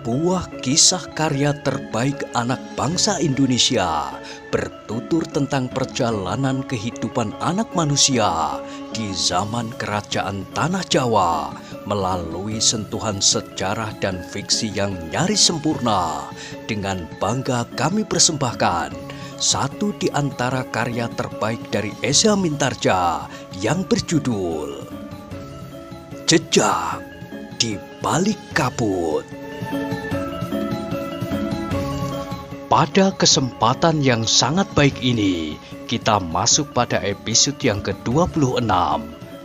Sebuah kisah karya terbaik anak bangsa Indonesia bertutur tentang perjalanan kehidupan anak manusia di zaman kerajaan Tanah Jawa melalui sentuhan sejarah dan fiksi yang nyaris sempurna. Dengan bangga kami persembahkan satu di antara karya terbaik dari Esa Mintarja yang berjudul Jejak di Balik Kabut. Pada kesempatan yang sangat baik ini, kita masuk pada episode yang ke-26.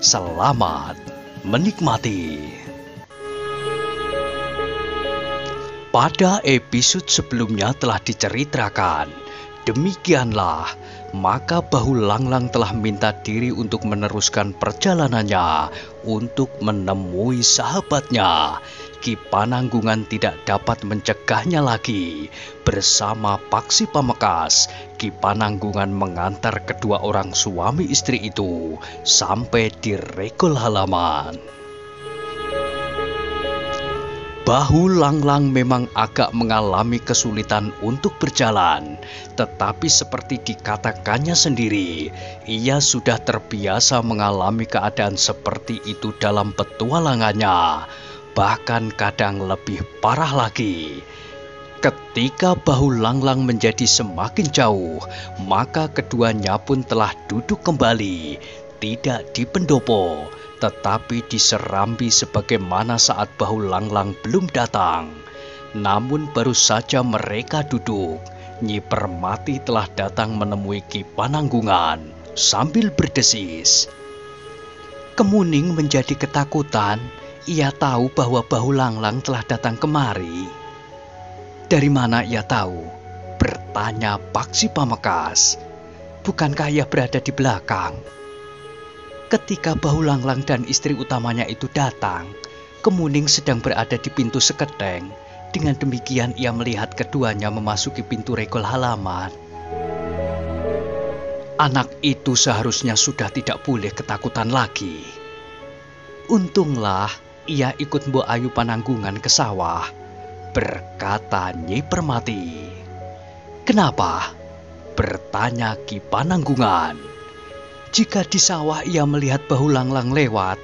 Selamat menikmati. Pada episode sebelumnya telah diceritakan, demikianlah maka Bahu Langlang telah minta diri untuk meneruskan perjalanannya untuk menemui sahabatnya. Ki Pananggungan tidak dapat mencegahnya lagi. Bersama Paksi Pamekas, Ki Pananggungan mengantar kedua orang suami istri itu sampai di regol halaman. Bahu Langlang memang agak mengalami kesulitan untuk berjalan, tetapi seperti dikatakannya sendiri, ia sudah terbiasa mengalami keadaan seperti itu dalam petualangannya, bahkan kadang lebih parah lagi. Ketika Bahu Langlang menjadi semakin jauh, maka keduanya pun telah duduk kembali, tidak di pendopo, tetapi di serambi sebagaimana saat Bahu Langlang belum datang. Namun baru saja mereka duduk, Nyi Permati telah datang menemui Ki Pananggungan sambil berdesis. Kemuning menjadi ketakutan. Ia tahu bahwa Bahu Langlang telah datang kemari. Dari mana ia tahu? Bertanya Paksi Pamekas. Bukankah ia berada di belakang? Ketika Bahu Langlang dan istri utamanya itu datang, Kemuning sedang berada di pintu sekedeng. Dengan demikian ia melihat keduanya memasuki pintu regol halaman. Anak itu seharusnya sudah tidak boleh ketakutan lagi. Untunglah ia ikut Mbok Ayu Pananggungan ke sawah, berkata Nyi Permati. Kenapa? Bertanya Ki Pananggungan. Jika di sawah ia melihat Bahu Langlang lewat,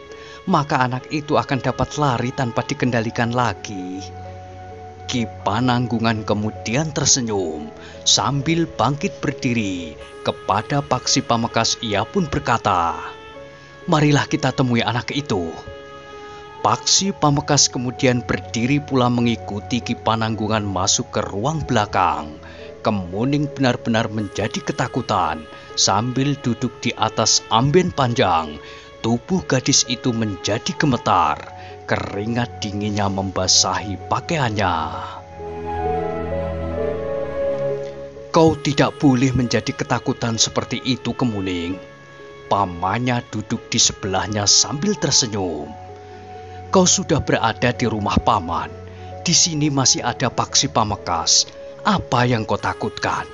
maka anak itu akan dapat lari tanpa dikendalikan lagi. Ki Pananggungan kemudian tersenyum sambil bangkit berdiri. Kepada Paksi Pamekas ia pun berkata, "Marilah kita temui anak itu." Paksi Pamekas kemudian berdiri pula mengikuti Ki Pananggungan masuk ke ruang belakang. Kemuning benar-benar menjadi ketakutan sambil duduk di atas amben panjang. Tubuh gadis itu menjadi gemetar, keringat dinginnya membasahi pakaiannya. "Kau tidak boleh menjadi ketakutan seperti itu, Kemuning." Pamannya duduk di sebelahnya sambil tersenyum. "Kau sudah berada di rumah paman. Di sini masih ada Paksi Pamekas. Apa yang kau takutkan?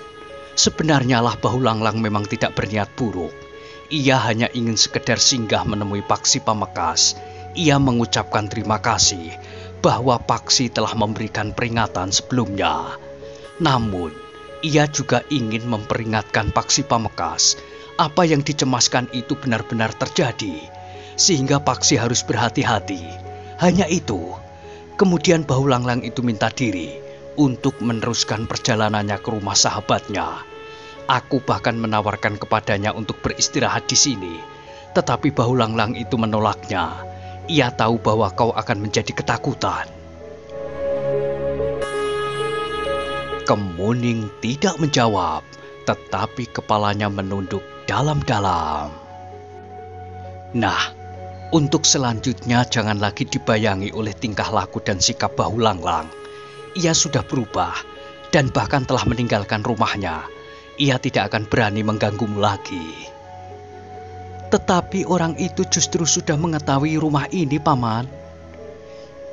Sebenarnya lah Bahu Langlang memang tidak berniat buruk. Ia hanya ingin sekedar singgah menemui Paksi Pamekas. Ia mengucapkan terima kasih bahwa Paksi telah memberikan peringatan sebelumnya. Namun, ia juga ingin memperingatkan Paksi Pamekas apa yang dicemaskan itu benar-benar terjadi, sehingga Paksi harus berhati-hati. Hanya itu." Kemudian Bahu Langlang itu minta diri untuk meneruskan perjalanannya ke rumah sahabatnya. Aku bahkan menawarkan kepadanya untuk beristirahat di sini, tetapi Bahu Langlang itu menolaknya. Ia tahu bahwa kau akan menjadi ketakutan. Kemuning tidak menjawab, tetapi kepalanya menunduk dalam-dalam. Nah, untuk selanjutnya jangan lagi dibayangi oleh tingkah laku dan sikap Bahu Langlang. Ia sudah berubah dan bahkan telah meninggalkan rumahnya. Ia tidak akan berani mengganggumu lagi. Tetapi orang itu justru sudah mengetahui rumah ini, Paman.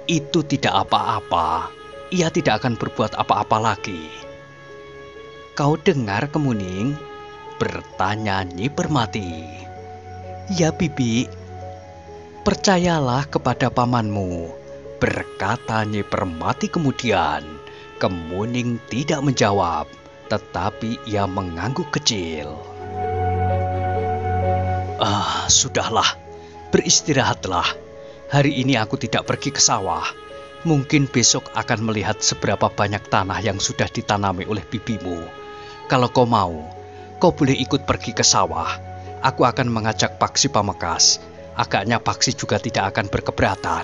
Itu tidak apa-apa. Ia tidak akan berbuat apa-apa lagi. Kau dengar, Kemuning? Bertanya Nyi Permati. Ya, Bibi. Percayalah kepada pamanmu. berkata Nyi Permati kemudian. Kemuning tidak menjawab, tetapi ia mengangguk kecil. Sudahlah, beristirahatlah. Hari ini aku tidak pergi ke sawah. Mungkin besok akan melihat seberapa banyak tanah yang sudah ditanami oleh bibimu. Kalau kau mau, kau boleh ikut pergi ke sawah. Aku akan mengajak Paksi Pamekasan. Agaknya Paksi juga tidak akan berkeberatan.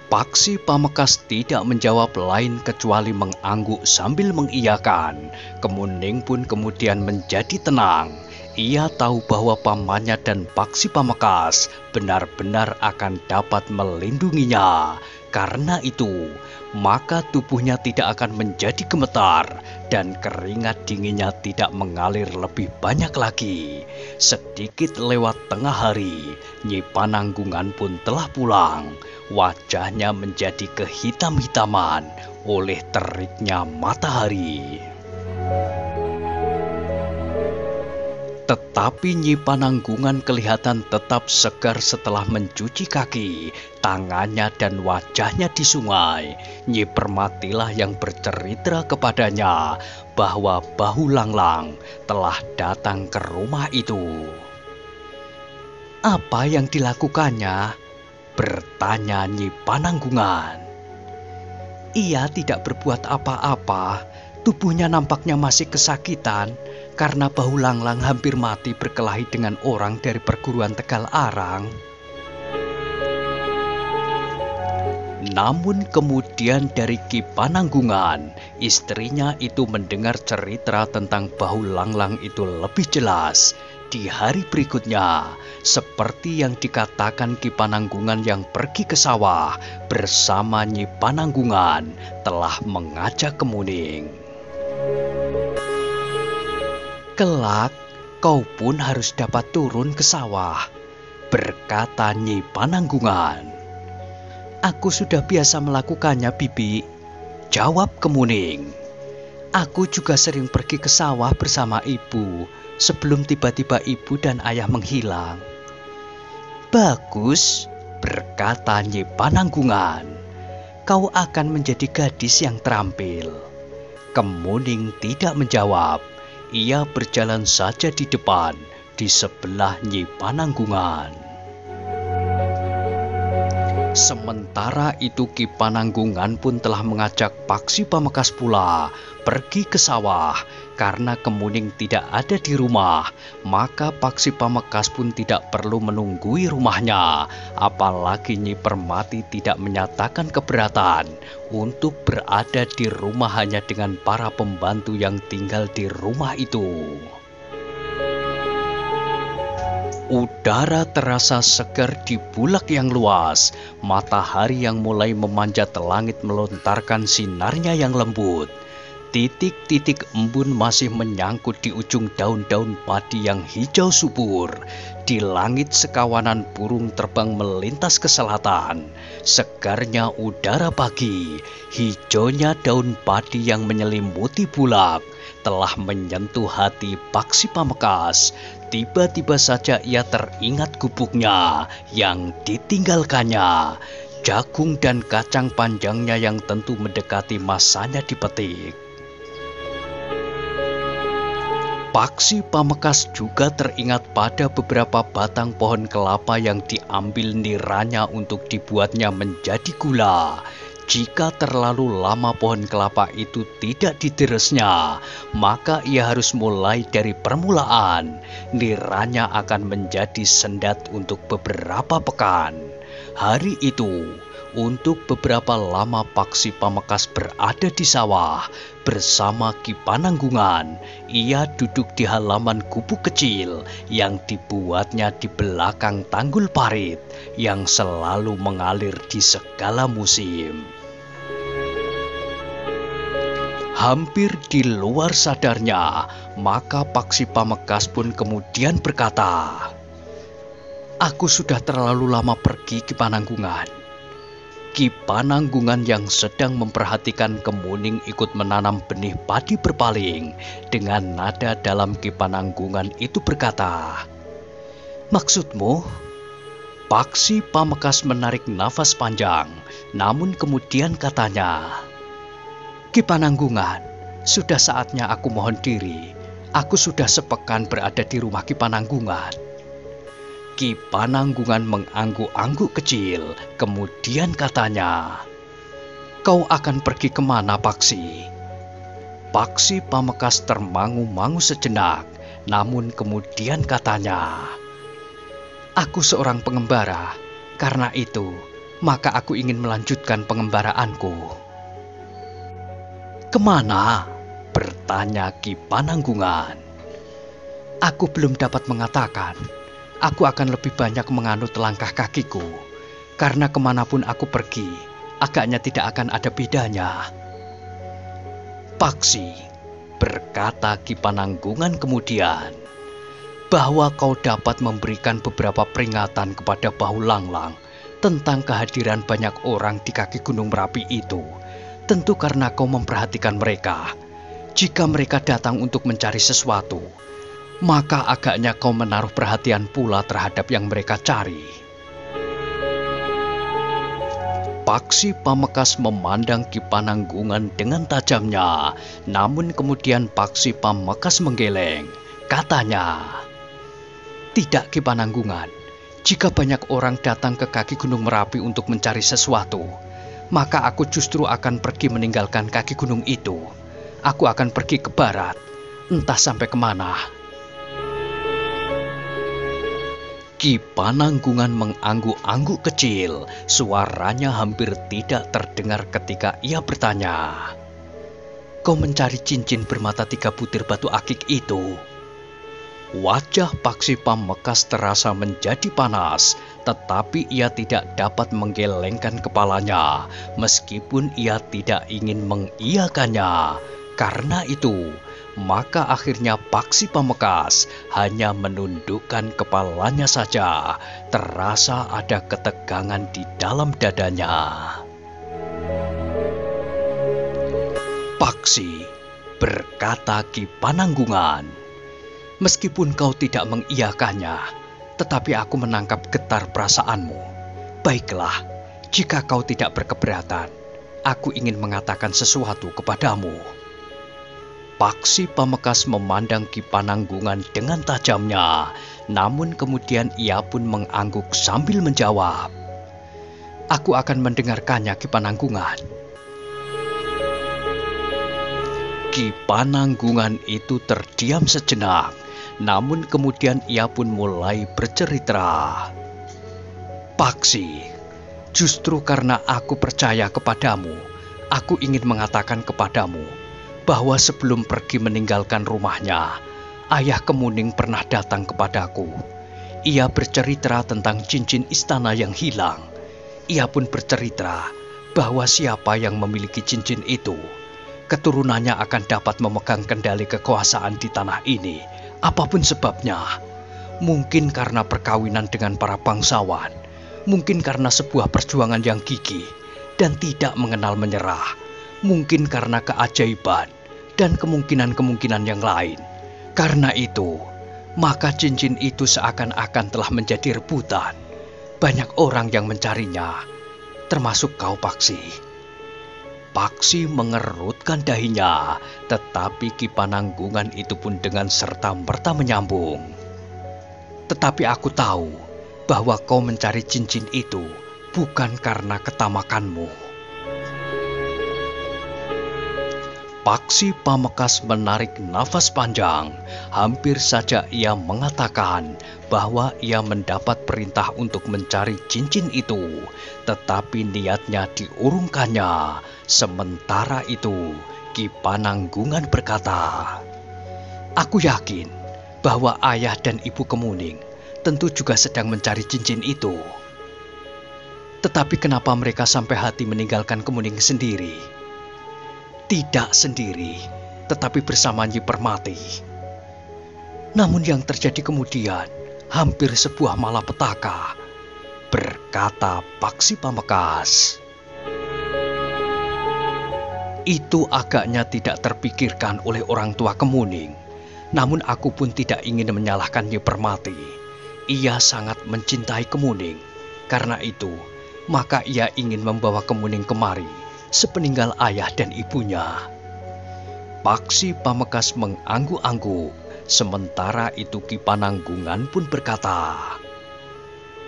Paksi Pamekasan tidak menjawab lain kecuali mengangguk sambil mengiyakan. Kemuning pun kemudian menjadi tenang. Ia tahu bahwa pamannya dan Paksi Pamekasan benar-benar akan dapat melindunginya. Karena itu, maka tubuhnya tidak akan menjadi gemetar dan keringat dinginnya tidak mengalir lebih banyak lagi. Sedikit lewat tengah hari, Nyi Pananggungan pun telah pulang. Wajahnya menjadi kehitam-hitaman oleh teriknya matahari. Tetapi Nyi Pananggungan kelihatan tetap segar setelah mencuci kaki, tangannya dan wajahnya di sungai. Nyi Permatilah yang bercerita kepadanya bahwa Bahu Langlang telah datang ke rumah itu. Apa yang dilakukannya? Bertanya Nyi Pananggungan. Ia tidak berbuat apa-apa, tubuhnya nampaknya masih kesakitan. Karena Bahu Langlang hampir mati berkelahi dengan orang dari perguruan Tegal Arang. Namun kemudian dari Ki Pananggungan, istrinya itu mendengar cerita tentang Bahu Langlang itu lebih jelas. Di hari berikutnya, seperti yang dikatakan Ki Pananggungan yang pergi ke sawah bersama Nyi Pananggungan telah mengajak Kemuning. Kelak, kau pun harus dapat turun ke sawah, berkata Nyi Pananggungan. Aku sudah biasa melakukannya, Bibi, jawab Kemuning. Aku juga sering pergi ke sawah bersama ibu, sebelum tiba-tiba ibu dan ayah menghilang. Bagus, berkata Nyi Pananggungan. Kau akan menjadi gadis yang terampil. Kemuning tidak menjawab. Ia berjalan saja di depan, di sebelah Nyi Pananggungan. Sementara itu Ki Pananggungan pun telah mengajak Paksi Pamekasan pula pergi ke sawah. Karena Kemuning tidak ada di rumah, maka Paksi Pamekasan pun tidak perlu menunggui rumahnya. Apalagi Nyi Permati tidak menyatakan keberatan untuk berada di rumah hanya dengan para pembantu yang tinggal di rumah itu. Udara terasa segar di Bulak yang luas. Matahari yang mulai memanjat langit melontarkan sinarnya yang lembut. Titik-titik embun masih menyangkut di ujung daun-daun padi yang hijau subur. Di langit sekawanan burung terbang melintas ke selatan. Segarnya udara pagi, hijaunya daun padi yang menyelimuti Bulak telah menyentuh hati Paksi Pamekasan. Tiba-tiba saja ia teringat gubuknya yang ditinggalkannya. Jagung dan kacang panjangnya yang tentu mendekati masanya dipetik. Paksi Pamekasan juga teringat pada beberapa batang pohon kelapa yang diambil niranya untuk dibuatnya menjadi gula. Jika terlalu lama pohon kelapa itu tidak dideresnya, maka ia harus mulai dari permulaan. Niranya akan menjadi sendat untuk beberapa pekan. Hari itu, untuk beberapa lama Paksi Pamekasan berada di sawah bersama Ki Pananggungan. Ia duduk di halaman gubuk kecil yang dibuatnya di belakang tanggul parit yang selalu mengalir di segala musim. Hampir di luar sadarnya, maka Paksi Pamekasan pun kemudian berkata, "Aku sudah terlalu lama pergi, Ki Pananggungan." Ki Pananggungan yang sedang memperhatikan Kemuning ikut menanam benih padi berpaling. Dengan nada dalam Ki Pananggungan itu berkata, "Maksudmu?" Paksi Pamekasan menarik nafas panjang, namun kemudian katanya, "Ki Pananggungan, sudah saatnya aku mohon diri. Aku sudah sepekan berada di rumah Ki Pananggungan." Ki Pananggungan mengangguk-angguk kecil, kemudian katanya, "Kau akan pergi kemana, Paksi?" Paksi Pamekasan termangu-mangu sejenak, namun kemudian katanya, "Aku seorang pengembara, karena itu maka aku ingin melanjutkan pengembaraanku." "Kemana?" bertanya Ki Pananggungan. "Aku belum dapat mengatakan. Aku akan lebih banyak menganut langkah kakiku, karena kemanapun aku pergi, agaknya tidak akan ada bedanya." "Paksi," berkata Ki Pananggungan kemudian, "bahwa kau dapat memberikan beberapa peringatan kepada Bahu Langlang tentang kehadiran banyak orang di kaki Gunung Merapi itu, tentu karena kau memperhatikan mereka. Jika mereka datang untuk mencari sesuatu, maka agaknya kau menaruh perhatian pula terhadap yang mereka cari." Paksi Pamekasan memandang Ki Pananggungan dengan tajamnya, namun kemudian Paksi Pamekasan menggeleng. Katanya, "Tidak, Ki Pananggungan. Jika banyak orang datang ke kaki Gunung Merapi untuk mencari sesuatu, maka aku justru akan pergi meninggalkan kaki gunung itu. Aku akan pergi ke barat, entah sampai kemana." Ki Pananggungan mengangguk-angguk kecil, suaranya hampir tidak terdengar ketika ia bertanya, "Kau mencari cincin bermata 3 butir batu akik itu?" Wajah Paksi Pamekasan terasa menjadi panas, tetapi ia tidak dapat menggelengkan kepalanya, meskipun ia tidak ingin mengiyakannya. Karena itu, maka akhirnya Paksi Pamekasan hanya menundukkan kepalanya saja. Terasa ada ketegangan di dalam dadanya. "Paksi," berkata Ki Pananggungan, "meskipun kau tidak mengiyakannya, tetapi aku menangkap getar perasaanmu. Baiklah, jika kau tidak berkeberatan, aku ingin mengatakan sesuatu kepadamu." Paksi Pamekasan memandang Ki Pananggungan dengan tajamnya, namun kemudian ia pun mengangguk sambil menjawab, "Aku akan mendengarkannya, Ki Pananggungan." Ki Pananggungan itu terdiam sejenak, namun kemudian ia pun mulai bercerita. "Paksi, justru karena aku percaya kepadamu, aku ingin mengatakan kepadamu bahwa sebelum pergi meninggalkan rumahnya, Ayah Kemuning pernah datang kepadaku. Ia bercerita tentang cincin istana yang hilang. Ia pun bercerita bahwa siapa yang memiliki cincin itu, keturunannya akan dapat memegang kendali kekuasaan di tanah ini, apapun sebabnya. Mungkin karena perkawinan dengan para bangsawan, mungkin karena sebuah perjuangan yang gigih dan tidak mengenal menyerah, mungkin karena keajaiban dan kemungkinan-kemungkinan yang lain. Karena itu, maka cincin itu seakan-akan telah menjadi rebutan. Banyak orang yang mencarinya, termasuk kau, Paksi." Paksi mengerutkan dahinya, tetapi Ki Pananggungan itu pun dengan serta-merta menyambung, "Tetapi aku tahu bahwa kau mencari cincin itu bukan karena ketamakanmu." Paksi Pamekasan menarik nafas panjang. Hampir saja ia mengatakan bahwa ia mendapat perintah untuk mencari cincin itu, tetapi niatnya diurungkannya. Sementara itu, Ki Pananggungan berkata, "Aku yakin bahwa ayah dan ibu Kemuning tentu juga sedang mencari cincin itu. Tetapi kenapa mereka sampai hati meninggalkan Kemuning sendiri? Tidak sendiri, tetapi bersama Nyi Permati. Namun yang terjadi kemudian hampir sebuah malapetaka," berkata Paksi Pamekasan. "Itu agaknya tidak terpikirkan oleh orang tua Kemuning. Namun aku pun tidak ingin menyalahkan Nyi Permati. Ia sangat mencintai Kemuning. Karena itu, maka ia ingin membawa Kemuning kemari sepeninggal ayah dan ibunya. Paksi Pamekasan mengangguk-angguk, sementara itu Ki Pananggungan pun berkata,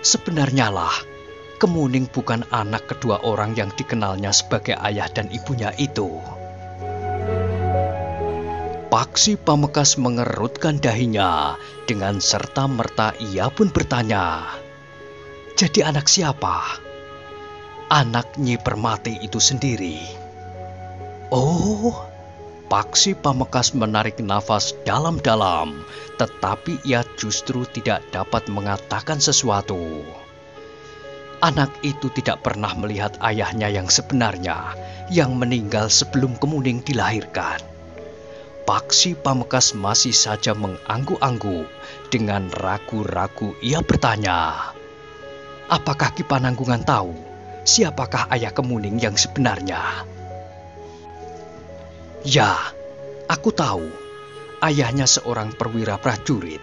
"Sebenarnya lah, Kemuning bukan anak kedua orang yang dikenalnya sebagai ayah dan ibunya itu." Paksi Pamekasan mengerutkan dahinya, dengan serta-merta ia pun bertanya, "Jadi anak siapa?" "Anak Nyi Permati itu sendiri." "Oh." Paksi Pamekasan menarik nafas dalam-dalam, tetapi ia justru tidak dapat mengatakan sesuatu. Anak itu tidak pernah melihat ayahnya yang sebenarnya, yang meninggal sebelum Kemuning dilahirkan. Paksi Pamekasan masih saja mengangguk-angguk. Dengan ragu-ragu ia bertanya, "Apakah Ki Pananggungan tahu siapakah ayah Kemuning yang sebenarnya?" "Ya, aku tahu. Ayahnya seorang perwira prajurit,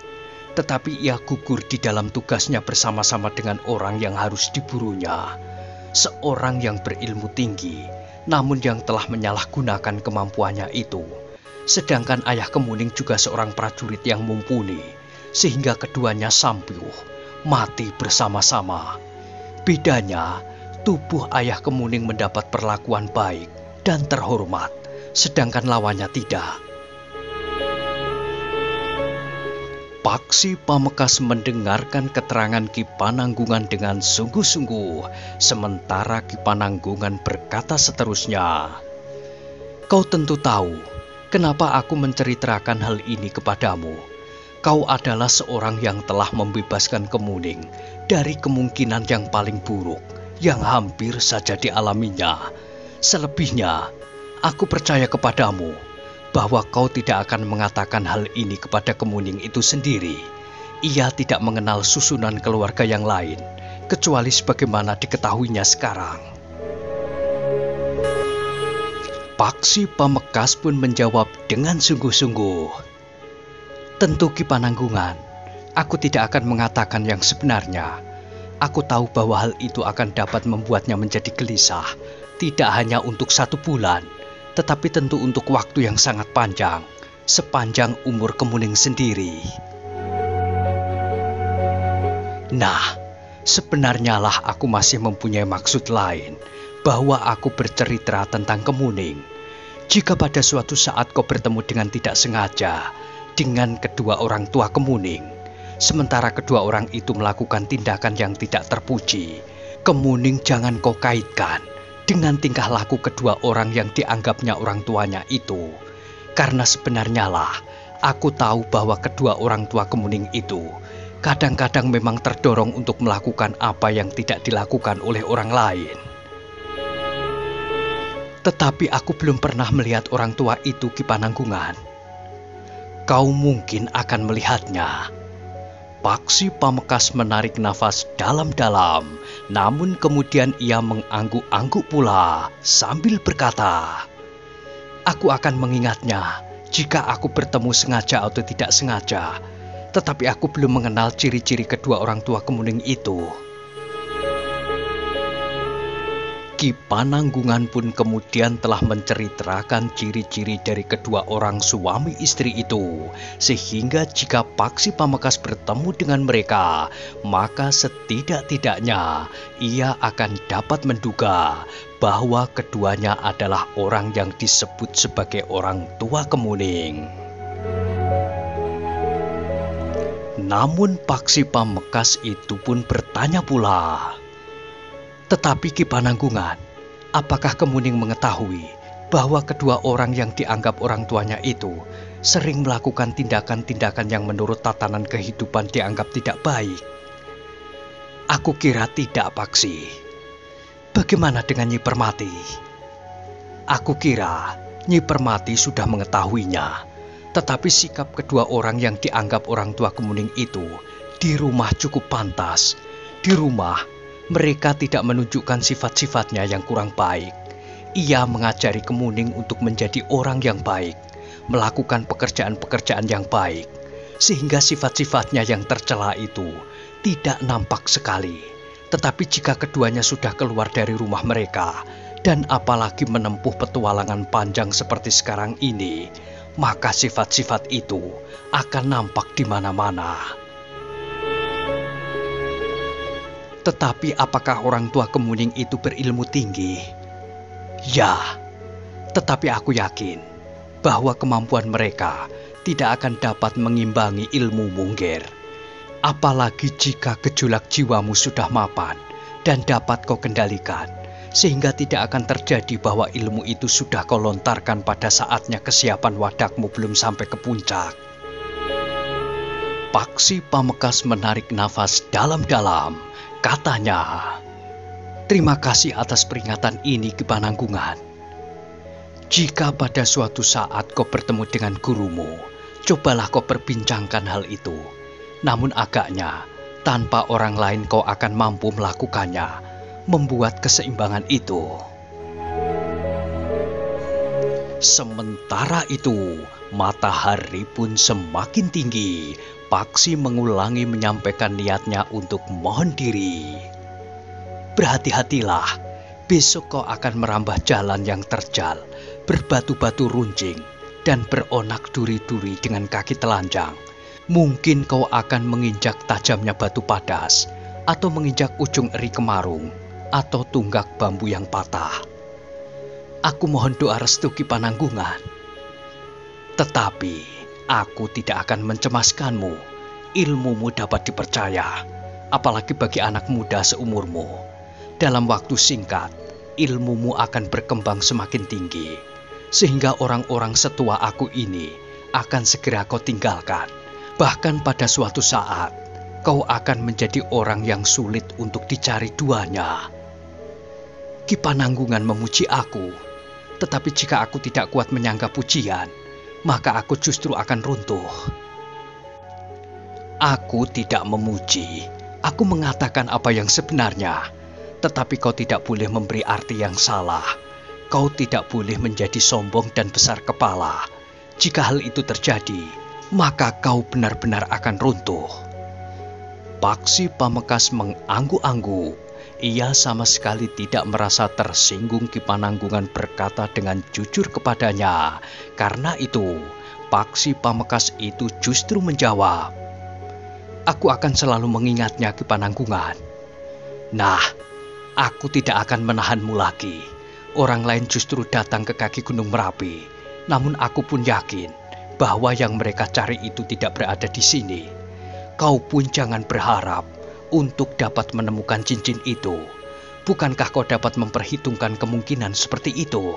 tetapi ia gugur di dalam tugasnya bersama-sama dengan orang yang harus diburunya. Seorang yang berilmu tinggi, namun yang telah menyalahgunakan kemampuannya itu. Sedangkan ayah Kemuning juga seorang prajurit yang mumpuni, sehingga keduanya sampuh, mati bersama-sama. Bedanya, tubuh ayah Kemuning mendapat perlakuan baik dan terhormat, sedangkan lawannya tidak." Paksi Pamekasan mendengarkan keterangan Ki Pananggungan dengan sungguh-sungguh, sementara Ki Pananggungan berkata seterusnya, "Kau tentu tahu kenapa aku menceritakan hal ini kepadamu. Kau adalah seorang yang telah membebaskan Kemuning dari kemungkinan yang paling buruk yang hampir saja dialaminya. Selebihnya, aku percaya kepadamu bahwa kau tidak akan mengatakan hal ini kepada Kemuning itu sendiri. Ia tidak mengenal susunan keluarga yang lain, kecuali sebagaimana diketahuinya sekarang." Paksi Pamekasan pun menjawab dengan sungguh-sungguh, "Tentu Ki Pananggungan, aku tidak akan mengatakan yang sebenarnya. Aku tahu bahwa hal itu akan dapat membuatnya menjadi gelisah, tidak hanya untuk 1 bulan, tetapi tentu untuk waktu yang sangat panjang, sepanjang umur Kemuning sendiri. Nah, sebenarnya lah aku masih mempunyai maksud lain, bahwa aku bercerita tentang Kemuning. Jika pada suatu saat kau bertemu dengan tidak sengaja dengan kedua orang tua Kemuning, sementara kedua orang itu melakukan tindakan yang tidak terpuji, Kemuning jangan kau kaitkan dengan tingkah laku kedua orang yang dianggapnya orang tuanya itu. Karena sebenarnya lah, aku tahu bahwa kedua orang tua Kemuning itu kadang-kadang memang terdorong untuk melakukan apa yang tidak dilakukan oleh orang lain. Tetapi aku belum pernah melihat orang tua itu, Ki Pananggungan. Kau mungkin akan melihatnya." Paksi Pamekasan menarik nafas dalam-dalam, namun kemudian ia mengangguk-angguk pula sambil berkata, "Aku akan mengingatnya jika aku bertemu sengaja atau tidak sengaja, tetapi aku belum mengenal ciri-ciri kedua orang tua Kemuning itu." Ki Pananggungan pun kemudian telah menceritakan ciri-ciri dari kedua orang suami istri itu, sehingga jika Paksi Pamekasan bertemu dengan mereka, maka setidak-tidaknya ia akan dapat menduga bahwa keduanya adalah orang yang disebut sebagai orang tua Kemuning. Namun Paksi Pamekasan itu pun bertanya pula, "Tetapi Ki Pananggungan, apakah Kemuning mengetahui bahwa kedua orang yang dianggap orang tuanya itu sering melakukan tindakan-tindakan yang menurut tatanan kehidupan dianggap tidak baik?" "Aku kira tidak, Paksi." "Bagaimana dengan Nyi Permati?" "Aku kira Nyi Permati sudah mengetahuinya, tetapi sikap kedua orang yang dianggap orang tua Kemuning itu di rumah cukup pantas. Di rumah mereka tidak menunjukkan sifat-sifatnya yang kurang baik. Ia mengajari Kemuning untuk menjadi orang yang baik, melakukan pekerjaan-pekerjaan yang baik, sehingga sifat-sifatnya yang tercela itu tidak nampak sekali. Tetapi jika keduanya sudah keluar dari rumah mereka, dan apalagi menempuh petualangan panjang seperti sekarang ini, maka sifat-sifat itu akan nampak di mana-mana. Tetapi apakah orang tua kemuning itu berilmu tinggi? Ya, tetapi aku yakin bahwa kemampuan mereka tidak akan dapat mengimbangi ilmu Mungger. Apalagi jika gejolak jiwamu sudah mapan dan dapat kau kendalikan, sehingga tidak akan terjadi bahwa ilmu itu sudah kau lontarkan pada saatnya kesiapan wadakmu belum sampai ke puncak. Paksi Pamekasan menarik nafas dalam-dalam. Katanya, "Terima kasih atas peringatan ini, Ki Pananggungan. Jika pada suatu saat kau bertemu dengan gurumu, cobalah kau perbincangkan hal itu. Namun agaknya, tanpa orang lain kau akan mampu melakukannya, membuat keseimbangan itu." Sementara itu, matahari pun semakin tinggi. Paksi mengulangi menyampaikan niatnya untuk mohon diri. "Berhati-hatilah, besok kau akan merambah jalan yang terjal, berbatu-batu runcing, dan beronak duri-duri dengan kaki telanjang. Mungkin kau akan menginjak tajamnya batu padas, atau menginjak ujung eri kemarung, atau tunggak bambu yang patah. Aku mohon doa restu Ki Pananggungan. Tetapi aku tidak akan mencemaskanmu. Ilmumu dapat dipercaya, apalagi bagi anak muda seumurmu. Dalam waktu singkat, ilmumu akan berkembang semakin tinggi, sehingga orang-orang setua aku ini akan segera kau tinggalkan. Bahkan pada suatu saat, kau akan menjadi orang yang sulit untuk dicari duanya." Ki Pananggungan memuji aku, tetapi jika aku tidak kuat menyangga pujian, maka aku justru akan runtuh. Aku tidak memuji, aku mengatakan apa yang sebenarnya, tetapi kau tidak boleh memberi arti yang salah. Kau tidak boleh menjadi sombong dan besar kepala. Jika hal itu terjadi, maka kau benar-benar akan runtuh. Paksi Pamekasan mengangguk-angguk. Ia sama sekali tidak merasa tersinggung Ki Pananggungan berkata dengan jujur kepadanya. Karena itu, Paksi Pamekasan itu justru menjawab, "Aku akan selalu mengingatnya, Ki Pananggungan." "Nah, aku tidak akan menahanmu lagi. Orang lain justru datang ke kaki Gunung Merapi. Namun aku pun yakin bahwa yang mereka cari itu tidak berada di sini. Kau pun jangan berharap untuk dapat menemukan cincin itu. Bukankah kau dapat memperhitungkan kemungkinan seperti itu?"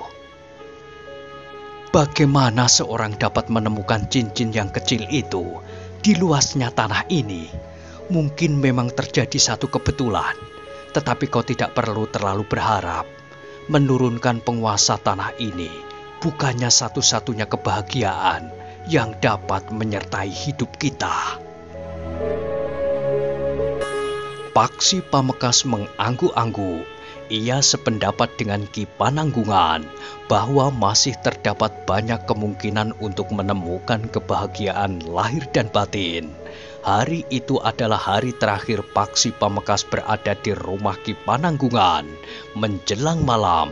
Bagaimana seorang dapat menemukan cincin yang kecil itu di luasnya tanah ini? Mungkin memang terjadi satu kebetulan, tetapi kau tidak perlu terlalu berharap. Menurunkan penguasa tanah ini bukannya satu-satunya kebahagiaan yang dapat menyertai hidup kita. Paksi Pamekasan mengangguk-angguk. Ia sependapat dengan Ki Pananggungan bahwa masih terdapat banyak kemungkinan untuk menemukan kebahagiaan lahir dan batin. Hari itu adalah hari terakhir Paksi Pamekasan berada di rumah Ki Pananggungan. Menjelang malam,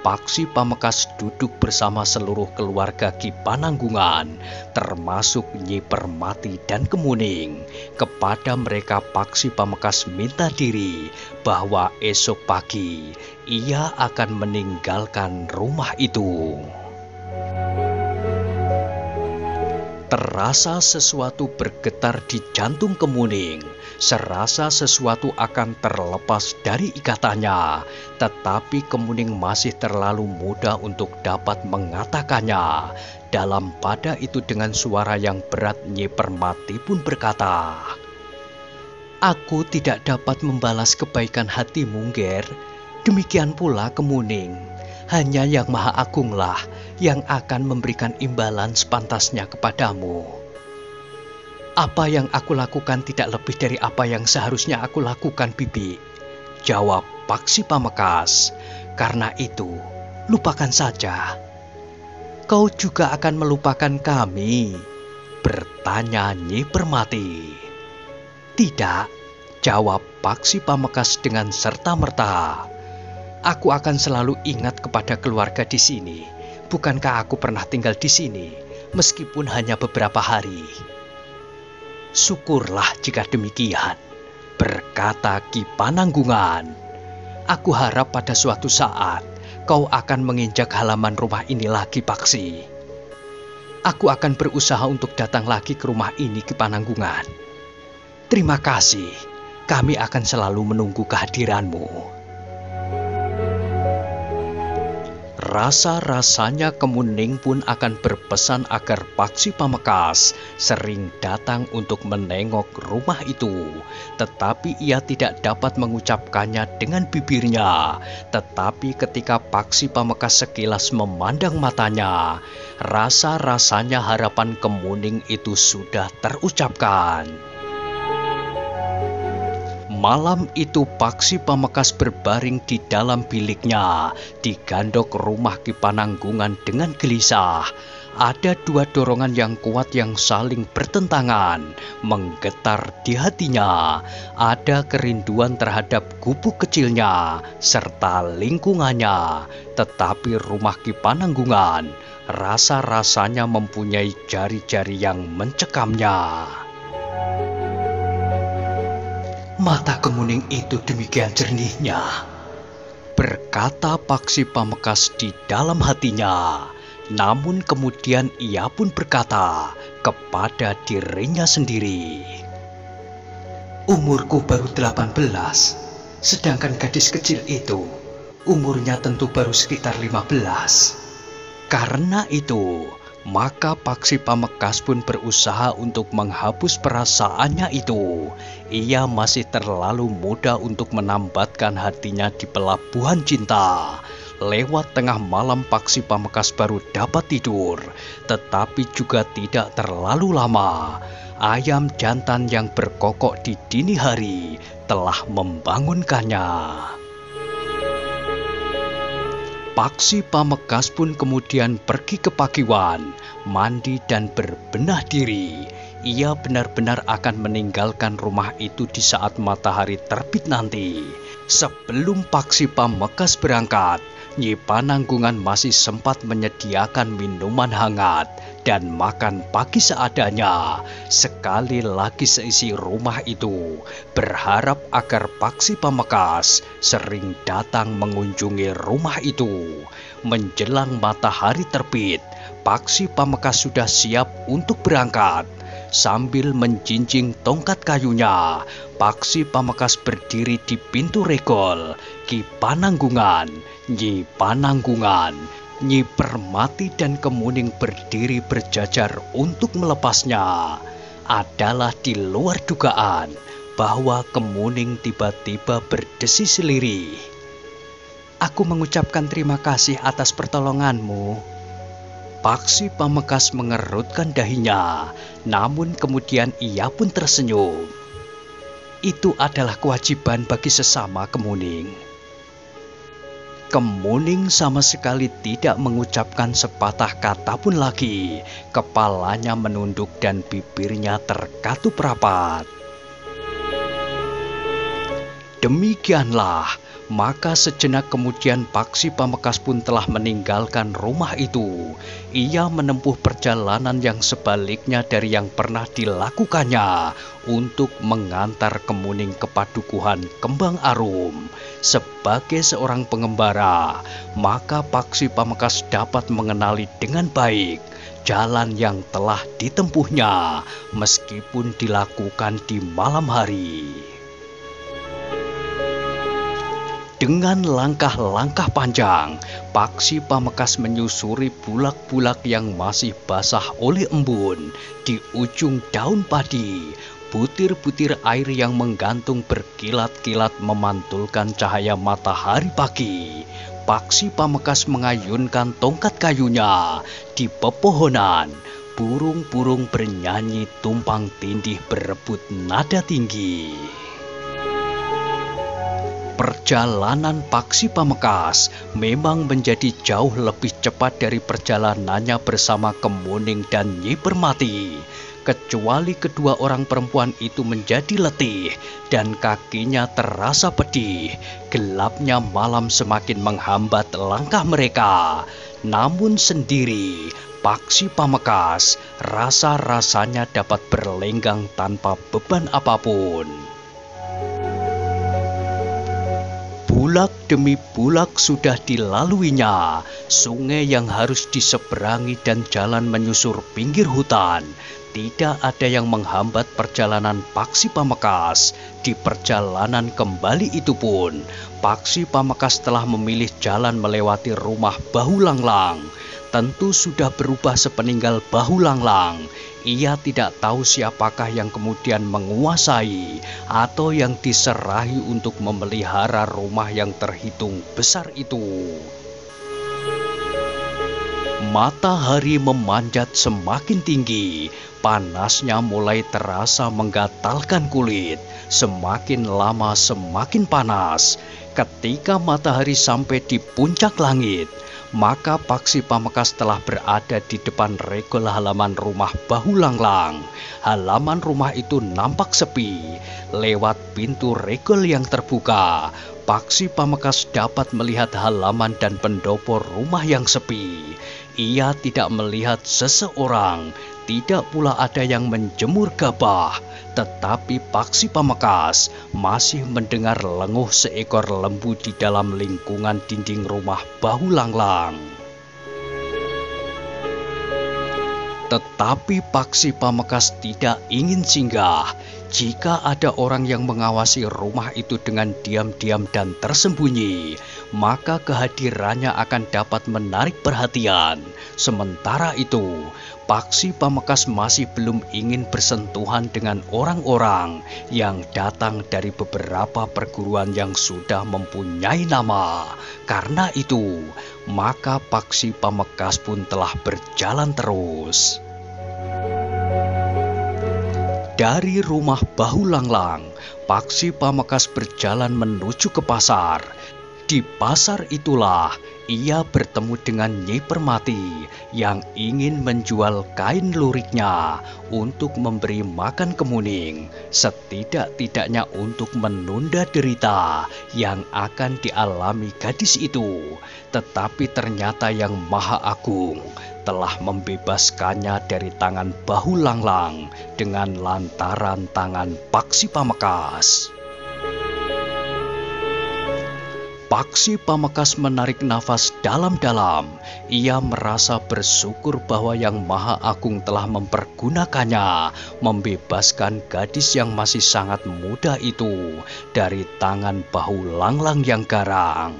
Paksi Pamekasan duduk bersama seluruh keluarga Ki Pananggungan, termasuk Nyi Permati dan Kemuning. Kepada mereka Paksi Pamekasan minta diri bahwa esok pagi ia akan meninggalkan rumah itu. Terasa sesuatu bergetar di jantung Kemuning, serasa sesuatu akan terlepas dari ikatannya, tetapi Kemuning masih terlalu muda untuk dapat mengatakannya. Dalam pada itu dengan suara yang berat Nyi Permati pun berkata, "Aku tidak dapat membalas kebaikan hatimu, Nger. Demikian pula Kemuning. Hanya Yang Maha Agunglah yang akan memberikan imbalan sepantasnya kepadamu. Apa yang aku lakukan tidak lebih dari apa yang seharusnya aku lakukan, Bibi," jawab Paksi Pamekasan. "Karena itu, lupakan saja." "Kau juga akan melupakan kami?" bertanya Nyi Permati. "Tidak, jawab Paksi Pamekasan dengan serta-merta. Aku akan selalu ingat kepada keluarga di sini. Bukankah aku pernah tinggal di sini, meskipun hanya beberapa hari? Syukurlah jika demikian, berkata Ki Pananggungan. Aku harap pada suatu saat kau akan menginjak halaman rumah ini lagi, Paksi. Aku akan berusaha untuk datang lagi ke rumah ini, Ki Pananggungan. Terima kasih, kami akan selalu menunggu kehadiranmu. Rasa-rasanya Kemuning pun akan berpesan agar Paksi Pamekasan sering datang untuk menengok rumah itu. Tetapi ia tidak dapat mengucapkannya dengan bibirnya. Tetapi ketika Paksi Pamekasan sekilas memandang matanya, rasa-rasanya harapan Kemuning itu sudah terucapkan. Malam itu Paksi Pamekasan berbaring di dalam biliknya, di gandok rumah Ki Pananggungan dengan gelisah. Ada dua dorongan yang kuat yang saling bertentangan, menggetar di hatinya. Ada kerinduan terhadap gubuk kecilnya, serta lingkungannya. Tetapi rumah Ki Pananggungan, rasa-rasanya mempunyai jari-jari yang mencekamnya. Mata Kemuning itu demikian jernihnya, berkata Paksi Pamekasan di dalam hatinya. Namun kemudian ia pun berkata kepada dirinya sendiri, umurku baru 18, sedangkan gadis kecil itu umurnya tentu baru sekitar 15. Karena itu, maka Paksi Pamekasan pun berusaha untuk menghapus perasaannya itu. Ia masih terlalu muda untuk menambatkan hatinya di pelabuhan cinta. Lewat tengah malam Paksi Pamekasan baru dapat tidur, tetapi juga tidak terlalu lama. Ayam jantan yang berkokok di dini hari telah membangunkannya. Paksi Pamekasan pun kemudian pergi ke Pakiwan, mandi dan berbenah diri. Ia benar-benar akan meninggalkan rumah itu di saat matahari terbit nanti. Sebelum Paksi Pamekasan berangkat, Nyi Pananggungan masih sempat menyediakan minuman hangat dan makan pagi seadanya. Sekali lagi seisi rumah itu berharap agar Paksi Pamekasan sering datang mengunjungi rumah itu. Menjelang matahari terbit, Paksi Pamekasan sudah siap untuk berangkat. Sambil menjinjing tongkat kayunya, Paksi Pamekasan berdiri di pintu regol. Ki Pananggungan, Nyi Pananggungan, Nyi Permati dan Kemuning berdiri berjajar untuk melepasnya. Adalah di luar dugaan bahwa Kemuning tiba-tiba berdesis lirih. Aku mengucapkan terima kasih atas pertolonganmu. Paksi Pamekasan mengerutkan dahinya, namun kemudian ia pun tersenyum. Itu adalah kewajiban bagi sesama, Kemuning. Kemuning sama sekali tidak mengucapkan sepatah kata pun lagi. Kepalanya menunduk dan bibirnya terkatup rapat. Demikianlah, maka sejenak kemudian Paksi Pamekasan pun telah meninggalkan rumah itu. Ia menempuh perjalanan yang sebaliknya dari yang pernah dilakukannya untuk mengantar Kemuning ke padukuhan Kembang Arum. Sebagai seorang pengembara, maka Paksi Pamekasan dapat mengenali dengan baik jalan yang telah ditempuhnya meskipun dilakukan di malam hari. Dengan langkah-langkah panjang, Paksi Pamekasan menyusuri bulak-bulak yang masih basah oleh embun. Di ujung daun padi, butir-butir air yang menggantung berkilat-kilat memantulkan cahaya matahari pagi. Paksi Pamekasan mengayunkan tongkat kayunya. Di pepohonan, burung-burung bernyanyi tumpang tindih berebut nada tinggi. Perjalanan Paksi Pamekasan memang menjadi jauh lebih cepat dari perjalanannya bersama Kemuning dan Nyi Permati. Kecuali kedua orang perempuan itu menjadi letih dan kakinya terasa pedih. Gelapnya malam semakin menghambat langkah mereka. Namun sendiri, Paksi Pamekasan rasa-rasanya dapat berlenggang tanpa beban apapun. Bulak demi bulak sudah dilaluinya, sungai yang harus diseberangi dan jalan menyusur pinggir hutan. Tidak ada yang menghambat perjalanan Paksi Pamekasan. Di perjalanan kembali itu pun, Paksi Pamekasan telah memilih jalan melewati rumah Bahu Langlang. Tentu sudah berubah sepeninggal Bahu Langlang. Ia tidak tahu siapakah yang kemudian menguasai atau yang diserahi untuk memelihara rumah yang terhitung besar itu. Matahari memanjat semakin tinggi, panasnya mulai terasa menggatalkan kulit. Semakin lama semakin panas. Ketika matahari sampai di puncak langit, maka Paksi Pamekasan telah berada di depan regol halaman rumah Bahu Langlang. Halaman rumah itu nampak sepi. Lewat pintu regol yang terbuka, Paksi Pamekasan dapat melihat halaman dan pendopo rumah yang sepi. Ia tidak melihat seseorang, tidak pula ada yang menjemur gabah. Tetapi Paksi Pamekasan masih mendengar lenguh seekor lembu di dalam lingkungan dinding rumah Bahu Langlang. Tetapi Paksi Pamekasan tidak ingin singgah. Jika ada orang yang mengawasi rumah itu dengan diam-diam dan tersembunyi, maka kehadirannya akan dapat menarik perhatian. Sementara itu, Paksi Pamekasan masih belum ingin bersentuhan dengan orang-orang yang datang dari beberapa perguruan yang sudah mempunyai nama. Karena itu, maka Paksi Pamekasan pun telah berjalan terus. Dari rumah Bahu Langlang, Paksi Pamekasan berjalan menuju ke pasar. Di pasar itulah ia bertemu dengan Nyi Permati yang ingin menjual kain luriknya untuk memberi makan Kemuning, setidak-tidaknya untuk menunda derita yang akan dialami gadis itu. Tetapi ternyata Yang Maha Agung telah membebaskannya dari tangan Bahu Langlang dengan lantaran tangan Paksi Pamekasan. Paksi Pamekasan menarik nafas dalam-dalam. Ia merasa bersyukur bahwa Yang Maha Agung telah mempergunakannya, membebaskan gadis yang masih sangat muda itu dari tangan Bahu Langlang yang garang.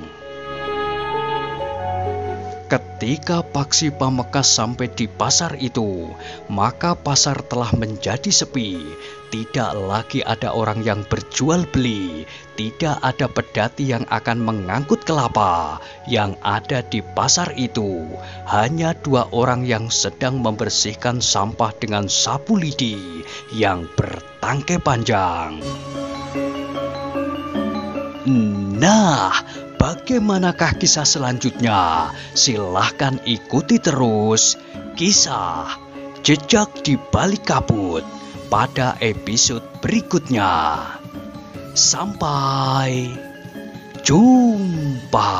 Ketika Paksi Pamekasan sampai di pasar itu, maka pasar telah menjadi sepi. Tidak lagi ada orang yang berjual beli, tidak ada pedati yang akan mengangkut kelapa. Yang ada di pasar itu hanya dua orang yang sedang membersihkan sampah dengan sapu lidi yang bertangkai panjang. Nah, bagaimanakah kisah selanjutnya? Silahkan ikuti terus kisah Jejak di Balik Kabut pada episode berikutnya. Sampai jumpa.